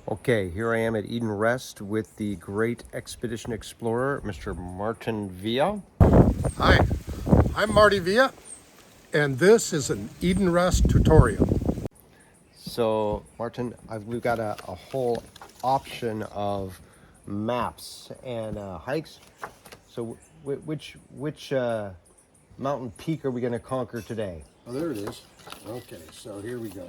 Okay, here I am at Eden Rest with the great expedition explorer, Mr. Martin Villa. Hi, I'm Marty Villa, and this is an Eden Rest tutorial. So, Martin, we've got a whole option of maps and hikes. So, which mountain peak are we going to conquer today? Oh, there it is. Okay, so here we go.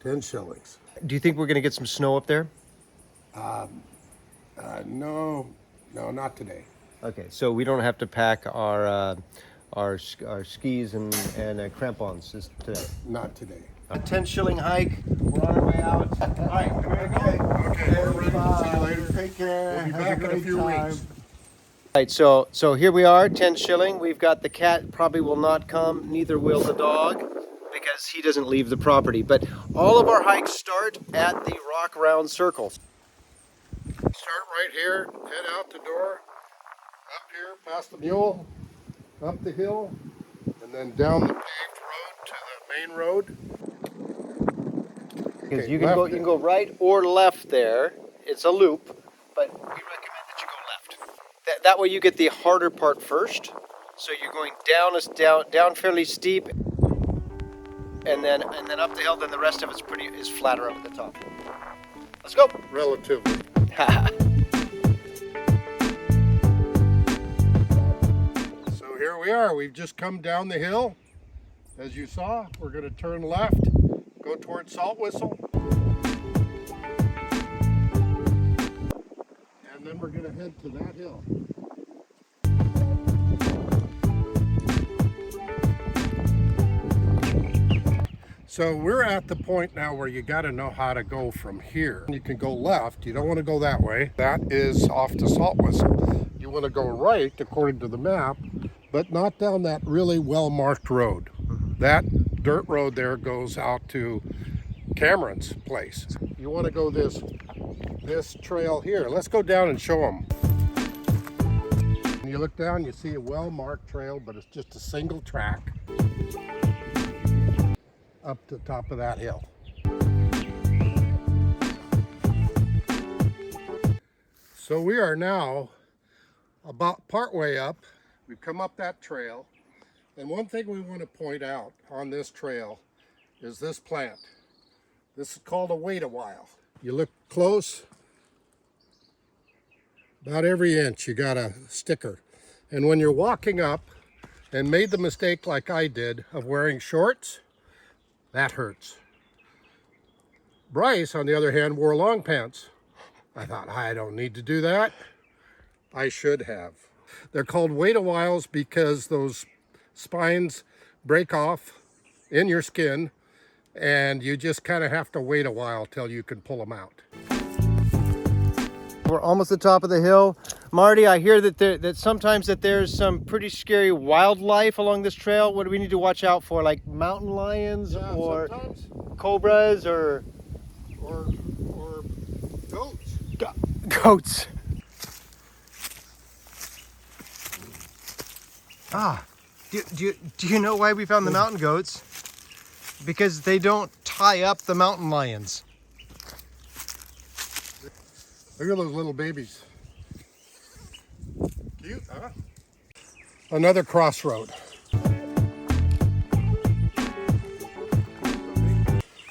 10 shillings. Do you think we're going to get some snow up there? No, not today. Okay, so we don't have to pack our skis and crampons today. Not today. A 10 shilling hike. We're on our way out. All right, okay, we're ready. See you later. Take care. We'll be Have back a in a great few time. weeks. Right, so here we are, 10 shilling. We've got the cat, probably will not come, neither will the dog, because he doesn't leave the property. But all of our hikes start at the rock round circle. Start right here, head out the door, up here past the mule, up the hill, and then down the paved road to the main road. Because Okay, you can go right or left there. It's a loop, but we recommend that you go left. That way you get the harder part first. So you're going down fairly steep, and then up the hill. Then the rest of is flatter up at the top. Let's go. Relatively. So here we are. We've just come down the hill. As you saw, we're going to turn left, go towards Salt Whistle. And then we're going to head to that hill. So we're at the point now where you got to know how to go from here. You can go left. You don't want to go that way. That is off to Salt Whistle. You want to go right according to the map, but not down that really well-marked road. That dirt road there goes out to Cameron's place. You want to go this trail here. Let's go down and show them. When you look down, you see a well-marked trail, but it's just a single track up to the top of that hill. So we are now about partway up. We've come up that trail, and one thing we want to point out on this trail is this plant. This is called a wait-a-while. You look close, about every inch you got a sticker. And when you're walking up and made the mistake like I did of wearing shorts, that hurts. Bryce, on the other hand, wore long pants. I thought, I don't need to do that. I should have. They're called wait-a-whiles because those spines break off in your skin, and you just kind of have to wait a while till you can pull them out. We're almost at the top of the hill. Marty, I hear that sometimes there's some pretty scary wildlife along this trail. What do we need to watch out for? Like mountain lions or sometimes. cobras or Goats. goats? Do you know why we found the mountain goats? Because they don't tie up the mountain lions. Look at those little babies. Cute, huh? Another crossroad.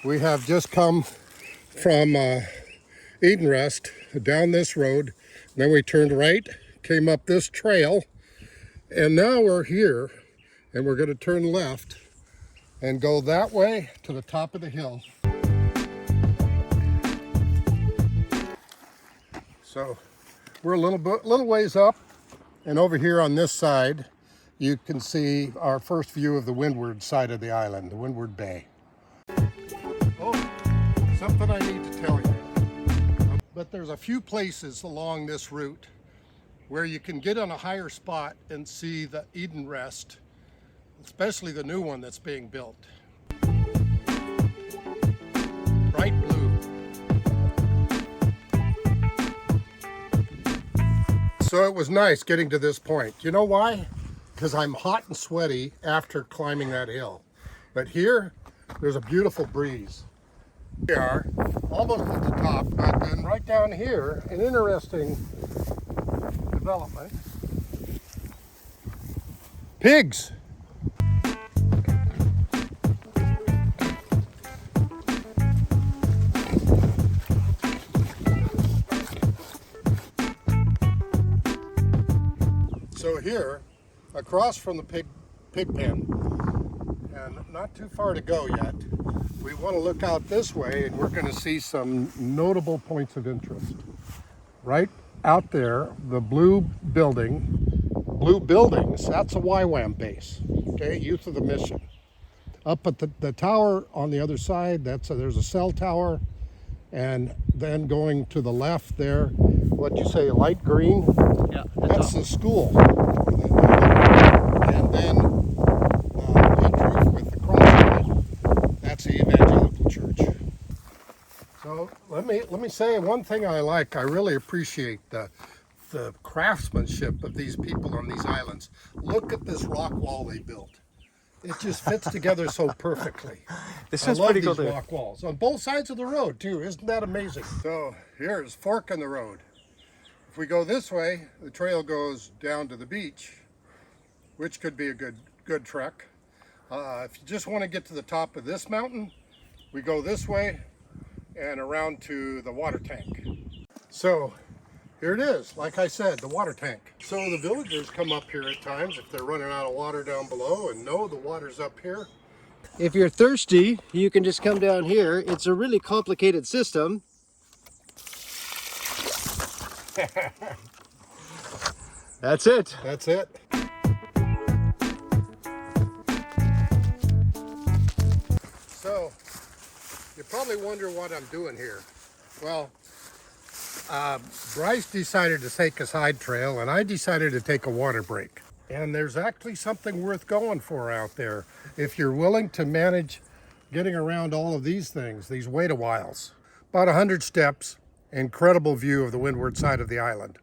We have just come from Eden Rest down this road. Then we turned right, came up this trail, and now we're here, and we're going to turn left and go that way to the top of the hill. So we're a little ways up, and over here on this side, you can see our first view of the windward side of the island, the Windward Bay. Oh, something I need to tell you. But there's a few places along this route where you can get on a higher spot and see the Eden Rest, especially the new one that's being built. Bright blue. So it was nice getting to this point. You know why? Because I'm hot and sweaty after climbing that hill. But here, there's a beautiful breeze. We are almost at the top, but then right down here, an interesting development. Pigs. So here, across from the pig pen, and not too far to go yet, we want to look out this way and we're going to see some notable points of interest. Right out there, the blue buildings, that's a YWAM base, okay, Youth of the Mission. Up at the tower on the other side, there's a cell tower, and then going to the left there, what'd you say, light green? Yeah. That's the school. And then wood roof with the cross on it, that's the evangelical church. So let me say one thing I like. I really appreciate the craftsmanship of these people on these islands. Look at this rock wall they built. It just fits together so perfectly. This I is love pretty these cool. rock walls on both sides of the road too. Isn't that amazing? So here's fork in the road. If we go this way, the trail goes down to the beach, which could be a good trek. If you just want to get to the top of this mountain, we go this way and around to the water tank. So here it is, like I said, the water tank. So the villagers come up here at times if they're running out of water down below and know the water's up here. If you're thirsty, you can just come down here. It's a really complicated system. That's it. That's it. So you probably wonder what I'm doing here. Well, Bryce decided to take a side trail and I decided to take a water break. And there's actually something worth going for out there if you're willing to manage getting around all of these things, these wait-a-whiles. About 100 steps, incredible view of the windward side of the island.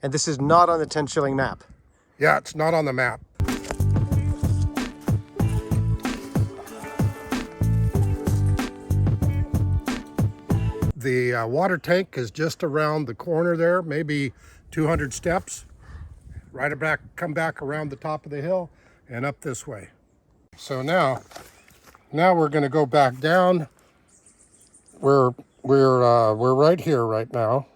And this is not on the 10 shilling map. Yeah, it's not on the map. The water tank is just around the corner there, maybe 200 steps. Right back, come back around the top of the hill and up this way. So now we're going to go back down. We're right here right now,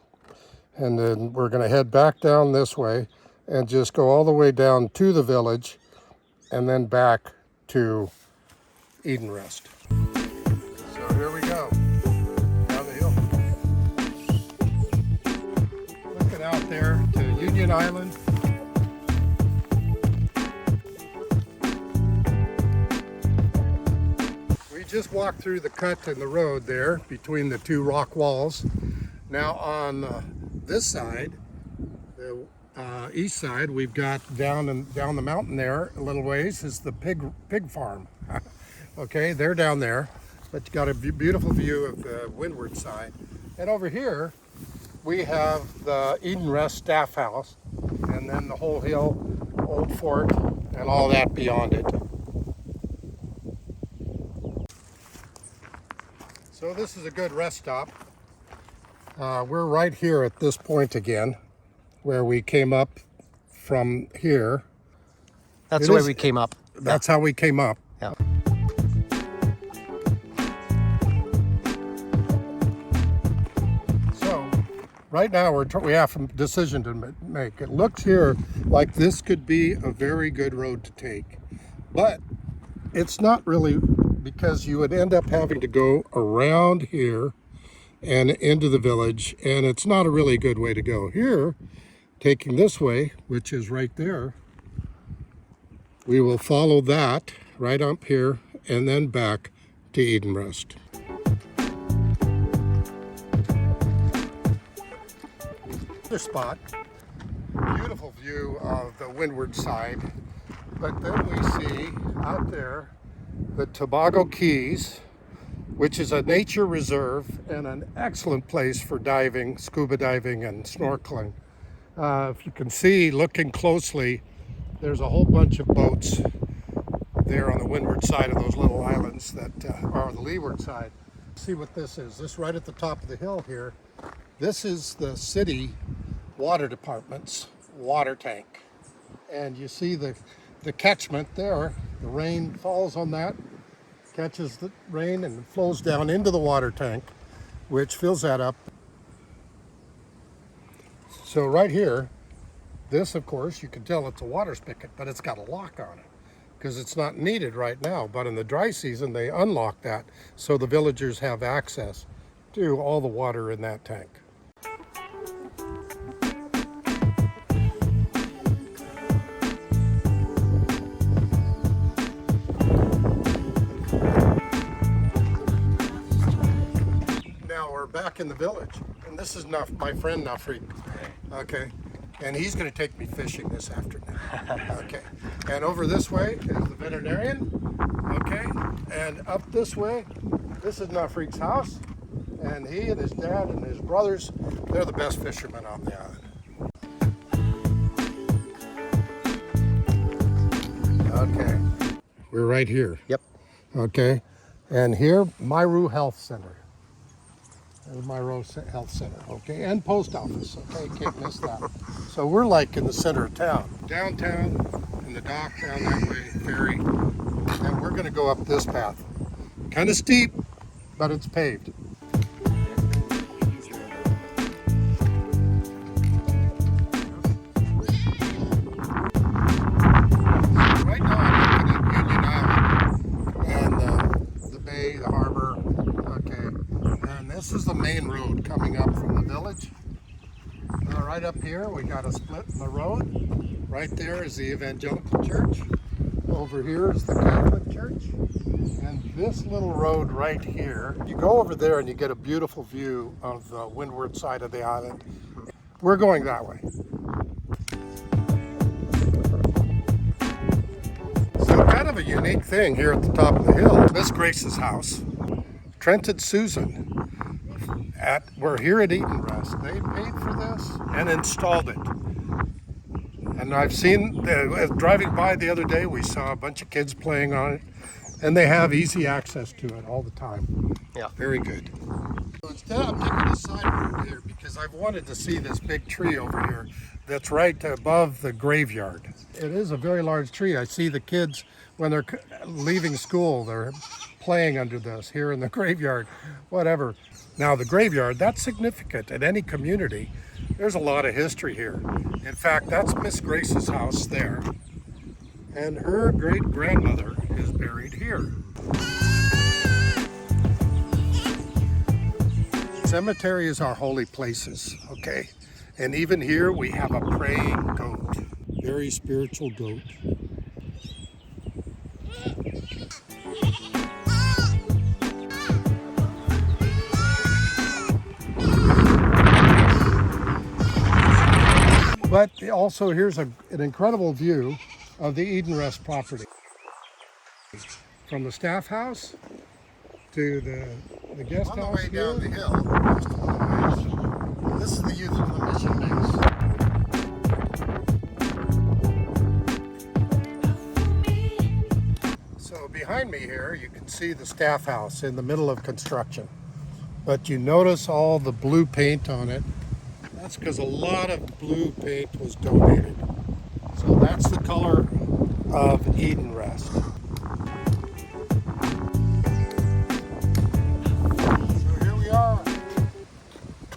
and then we're going to head back down this way and just go all the way down to the village and then back to Eden Rest. So here we go, down the hill. Looking out there to Union Island. We just walked through the cut in the road there between the two rock walls. Now on this side, the east side, we've got down the mountain there a little ways is the pig farm. Okay, they're down there, but you got a beautiful view of the windward side. And over here, we have the Eden Rest staff house, and then the whole hill, old fort, and all that beyond it. So this is a good rest stop. We're right here at this point again, where we came up from here. That's the way we came up. That's how we came up. Yeah. So right now we have a decision to make. It looks here like this could be a very good road to take, but it's not really, because you would end up having to go around here and into the village, and it's not a really good way to go. Here, taking this way, which is right there, we will follow that right up here and then back to Eden Rest. another spot. Beautiful view of the windward side. But then we see out there the Tobago Keys, which is a nature reserve and an excellent place for diving, scuba diving and snorkeling. If you can see, looking closely, there's a whole bunch of boats there on the windward side of those little islands that are on the leeward side. See what this is. This right at the top of the hill here. This is the city water department's water tank. And you see the catchment there. The rain falls on that, catches the rain and flows down into the water tank, which fills that up. So right here, this of course, you can tell it's a water spigot, but it's got a lock on it because it's not needed right now. But in the dry season, they unlock that so the villagers have access to all the water in that tank. Back in the village, and this is my friend Nafri. Okay, and he's going to take me fishing this afternoon. Okay, and over this way is the veterinarian. Okay, and up this way, this is Nafri's house, and he and his dad and his brothers, they're the best fishermen on the island. Okay, we're right here. Yep. Okay, and here, Myru Health Center. There's my Health Center, okay, and post office, okay, can't miss that. So we're like in the center of town. Downtown, in the dock down that way, ferry, and we're gonna go up this path. Kind of steep, but it's paved. Right now I'm looking at Union Island and the bay, the harbor, okay. And this is the main road coming up from the village. Right up here, we got a split in the road. Right there is the Evangelical Church. Over here is the Catholic Church. And this little road right here, you go over there and you get a beautiful view of the windward side of the island. We're going that way. So kind of a unique thing here at the top of the hill. Miss Grace's house. Trent and Susan, we're here at Eat and Rest. They paid for this and installed it. And I've seen, driving by the other day, we saw a bunch of kids playing on it, and they have easy access to it all the time. Yeah. Very good. So instead, I'm taking the side road here because I've wanted to see this big tree over here that's right above the graveyard. It is a very large tree. I see the kids, when they're leaving school, they're playing under this here in the graveyard, whatever. Now the graveyard, that's significant in any community. There's a lot of history here. In fact, that's Miss Grace's house there. And her great-grandmother is buried here. Cemeteries are holy places, okay? And even here we have a praying goat, very spiritual goat. But also here's an incredible view of the Eden Rest property. From the staff house to the guest house. On the way down the hill, this is the youth of the mission base. So behind me here, you can see the staff house in the middle of construction. But you notice all the blue paint on it. That's because a lot of blue paint was donated. So that's the color of Eden Rest. So here we are,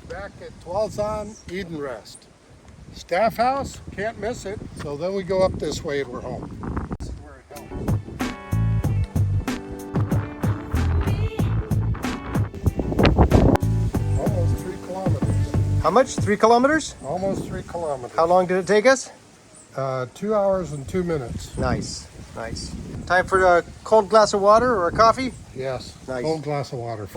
back at Tualzan, Eden Rest. Staff house, can't miss it. So then we go up this way and we're home. This is where it helps. Almost 3 kilometers. How much? 3 kilometers? Almost 3 kilometers. How long did it take us? 2 hours and 2 minutes. Nice, nice. Time for a cold glass of water or a coffee? Yes, Nice. cold glass of water.